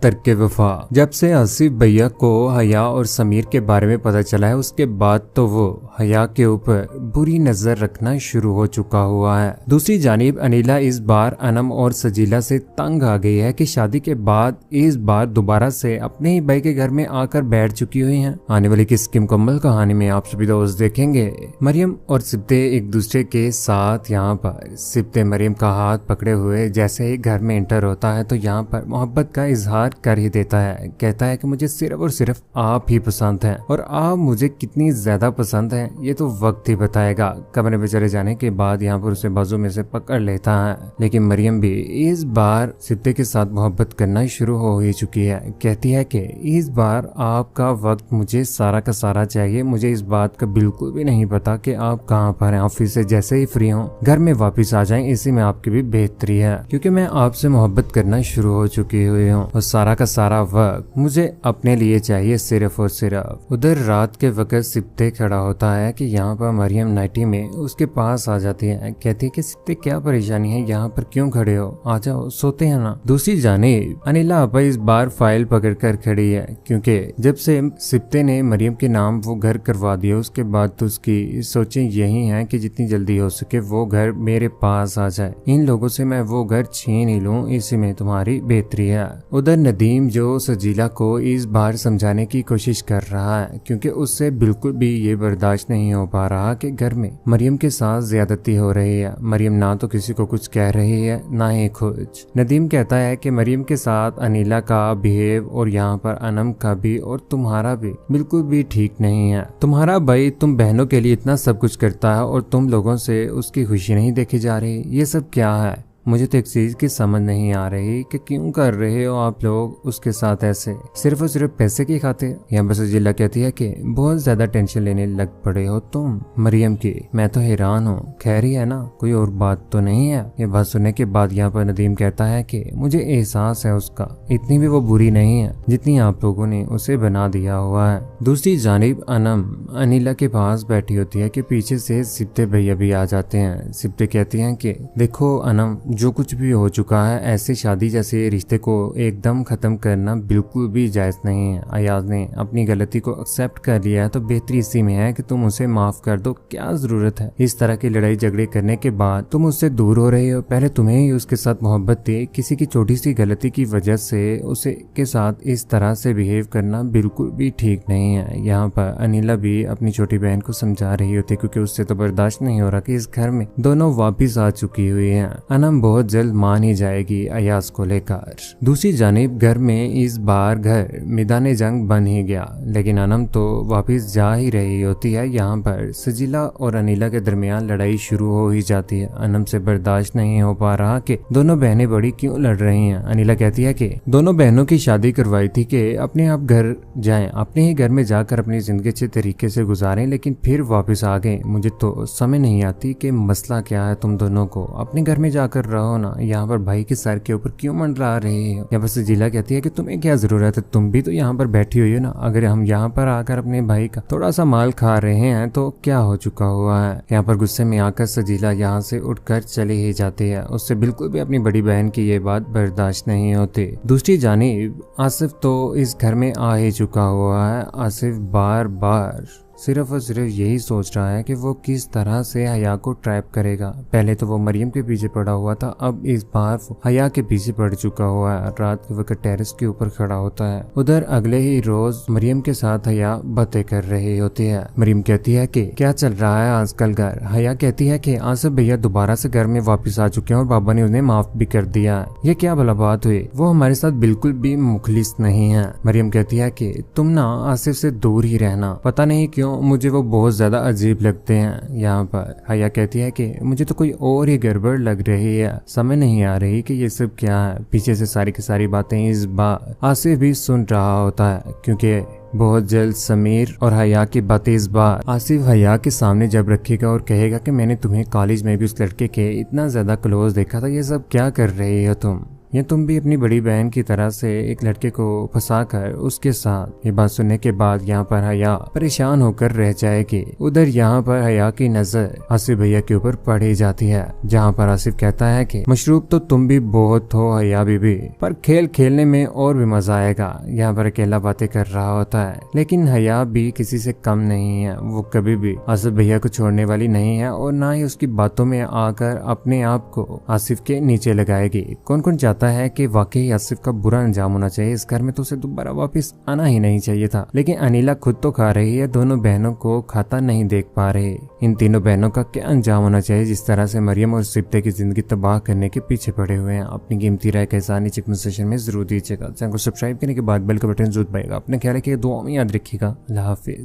तर्क वफा। जब से आसिफ भैया को हया और समीर के बारे में पता चला है उसके बाद तो वो हया के ऊपर बुरी नजर रखना शुरू हो चुका हुआ है। दूसरी जानिब अनिला इस बार अनम और सजीला से तंग आ गई है कि शादी के बाद इस बार दोबारा से अपने ही भाई के घर में आकर बैठ चुकी हुई हैं। आने वाली किस मुकम्मल कहानी में आप सभी दोस्त देखेंगे मरियम और सिब्ते एक दूसरे के साथ। यहाँ पर सिब्ते मरियम का हाथ पकड़े हुए जैसे ही घर में एंटर होता है तो यहाँ पर मोहब्बत का इजहार कर ही देता है। कहता है कि मुझे सिर्फ और सिर्फ आप ही पसंद हैं और आप मुझे कितनी ज्यादा पसंद हैं ये तो वक्त ही बताएगा। कमरे में चले जाने के बाद यहाँ पर उसे बाजू में से पकड़ लेता है, लेकिन मरियम भी इस बार सिब्ते के साथ मोहब्बत करना शुरू हो ही चुकी है। कहती है कि इस बार आपका वक्त मुझे सारा का सारा चाहिए। मुझे इस बात का बिल्कुल भी नहीं पता कि आप कहाँ पर हैं। ऑफिस से जैसे ही फ्री हो घर में वापस आ जाएं, इसी में आपकी भी बेहतरी है क्योंकि मैं आपसे मोहब्बत करना शुरू हो चुकी हुई हूँ और सारा का सारा वक्त मुझे अपने लिए चाहिए सिर्फ और सिर्फ। उधर रात के वक्त सिब्ते खड़ा होता है कि यहाँ पर मरियम नाइटी में उसके पास आ जाती है। कहती है कि सिब्ते क्या परेशानी है, यहाँ पर क्यों खड़े हो, आ जाओ सोते हैं ना। दूसरी जानिब अनिला आपा इस बार फाइल पकड़ कर खड़ी है क्योंकि जब से सिब्ते ने मरियम के नाम वो घर करवा दिया उसके बाद तो उसकी सोचें यही है कि जितनी जल्दी हो सके वो घर मेरे पास आ जाए। इन लोगों से मैं वो घर छीन ही लूं, इसी में तुम्हारी बेहतरी है। उधर नदीम जो सजीला को इस बार समझाने की कोशिश कर रहा है क्योंकि उससे बिल्कुल भी ये बर्दाश्त नहीं हो पा रहा कि घर में मरियम के साथ ज्यादती हो रही है। मरियम ना तो किसी को कुछ कह रही है ना ही कुछ। नदीम कहता है कि मरियम के साथ अनिला का बिहेव और यहाँ पर अनम का भी और तुम्हारा भी बिल्कुल भी ठीक नहीं है। तुम्हारा भाई तुम बहनों के लिए इतना सब कुछ करता है और तुम लोगों से उसकी खुशी नहीं देखी जा रही। ये सब क्या है? मुझे तो एक चीज की समझ नहीं आ रही कि क्यों कर रहे हो आप लोग उसके साथ ऐसे, सिर्फ और सिर्फ पैसे की खातिर। यहाँ बस जिला कहती है कि बहुत ज्यादा टेंशन लेने लग पड़े हो तुम मरियम की। मैं तो हैरान हूँ, खैर ही है ना, कोई और बात तो नहीं है। ये बात सुनने के बाद यहाँ पर नदीम कहता है कि मुझे एहसास है उसका, इतनी भी वो बुरी नहीं है जितनी आप लोगों ने उसे बना दिया हुआ है। दूसरी जानिब अनम अनिला के पास बैठी होती है कि पीछे से सिब्ते भैया भी आ जाते हैं। सिब्ते कहती हैं कि देखो अनम, जो कुछ भी हो चुका है ऐसे शादी जैसे रिश्ते को एकदम खत्म करना बिल्कुल भी जायज नहीं है। अयाज ने अपनी गलती को एक्सेप्ट कर लिया है तो बेहतरी इसी में है कि तुम उसे माफ कर दो। क्या जरूरत है इस तरह की लड़ाई झगड़े करने के बाद तुम उससे दूर हो रहे हो। पहले तुम्हें ही उसके साथ मोहब्बत थी, किसी की छोटी सी गलती की वजह से उसे के साथ इस तरह से बिहेव करना बिल्कुल भी ठीक नहीं है। यहाँ पर अनिला भी अपनी छोटी बहन को समझा रही होती क्योंकि उससे तो बर्दाश्त नहीं हो रहा कि इस घर में दोनों वापिस आ चुकी हुई है। अनम बहुत जल्द मान ही जाएगी अयाज को लेकर। दूसरी जानिब घर में इस बार घर मैदान जंग बन ही गया, लेकिन अनम तो वापस जा ही रही होती है। यहाँ पर सजीला और अनिला के दरमियान लड़ाई शुरू हो ही जाती है। अनम से बर्दाश्त नहीं हो पा रहा कि दोनों बहनें बड़ी क्यों लड़ रही हैं। अनिला कहती है कि दोनों बहनों की शादी करवाई थी कि अपने आप घर जाएं, अपने ही घर में जाकर अपनी जिंदगी अच्छे तरीके से गुजारें, लेकिन फिर वापस आ गए। मुझे तो समझ नहीं आती कि मसला क्या है तुम दोनों को, अपने घर में जाकर रहो ना, यहाँ पर भाई के सर के ऊपर क्यों मंडरा रहे हो। यहाँ पर सजीला कहती है कि तुम्हें क्या जरूरत है, तुम भी तो यहाँ पर बैठी हुई हो ना। अगर हम यहाँ पर आकर अपने भाई का थोड़ा सा माल खा रहे हैं तो क्या हो चुका हुआ है। यहाँ पर गुस्से में आकर सजीला यहाँ से उठकर चली ही जाती है। उससे बिल्कुल भी अपनी बड़ी बहन की ये बात बर्दाश्त नहीं होती। दूसरी जानिब आसिफ तो इस घर में आ ही चुका हुआ है। आसिफ बार बार सिर्फ और सिर्फ यही सोच रहा है कि वो किस तरह से हया को ट्रैप करेगा। पहले तो वो मरियम के पीछे पड़ा हुआ था, अब इस बार हया के पीछे पड़ चुका हुआ है। रात के वक्त टेरेस के ऊपर खड़ा होता है। उधर अगले ही रोज मरियम के साथ हया बातें कर रही होती है। मरियम कहती है कि क्या चल रहा है आजकल घर। हया कहती है कि आसिफ भैया दोबारा से घर में वापस आ चुके हैं और बाबा ने उन्हें माफ भी कर दिया है। ये क्या भला बात हुई, वो हमारे साथ बिल्कुल भी मुखलिस नहीं है। मरियम कहती है कि तुम ना आसिफ से दूर ही रहना, पता नहीं क्यों मुझे वो बहुत ज्यादा अजीब लगते हैं। यहाँ पर हया कहती है कि मुझे तो कोई और ही गड़बड़ लग रही है, समझ नहीं आ रही कि ये सब क्या है। पीछे से सारी की सारी बातें इस बार आसिफ भी सुन रहा होता है क्योंकि बहुत जल्द समीर और हया की बातें इस बार आसिफ हया के सामने जब रखेगा और कहेगा कि मैंने तुम्हें कॉलेज में भी उस लड़के के इतना ज्यादा क्लोज देखा था, ये सब क्या कर रही हो तुम। या तुम भी अपनी बड़ी बहन की तरह से एक लड़के को फंसा कर उसके साथ। ये बात सुनने के बाद यहाँ पर हया परेशान होकर रह जाएगी। उधर यहाँ पर हया की नजर आसिफ भैया के ऊपर पड़ी जाती है, जहाँ पर आसिफ कहता है कि मशरूब तो तुम भी बहुत हो हया बीबी, पर खेल खेलने में और भी मजा आएगा। यहाँ पर अकेला बातें कर रहा होता है, लेकिन हया भी किसी से कम नहीं है। वो कभी भी आसिफ भैया को छोड़ने वाली नहीं है और ना ही उसकी बातों में आकर अपने आप को आसिफ के नीचे लगाएगी। कौन कौन चाहता है कि वाकई आसिफ का बुरा अंजाम होना चाहिए इस घर में, तो उसे दोबारा वापस आना ही नहीं चाहिए था। लेकिन अनिला खुद तो खा रही है, दोनों बहनों को खाता नहीं देख पा रहे। इन तीनों बहनों का क्या अंजाम होना चाहिए जिस तरह से मरियम और सिप्ते की जिंदगी तबाह करने के पीछे पड़े हुए हैं। अपनी कीमती राय कैसा नीचे कमेंट सेक्शन में जरूर दीजिएगा। चैनल को सब्सक्राइब करने के बाद बेल का बटन जरूर दबाइएगा। अपने ख्याल रखिएगा, दुआ में याद रखिएगा। अल्लाह हाफिज।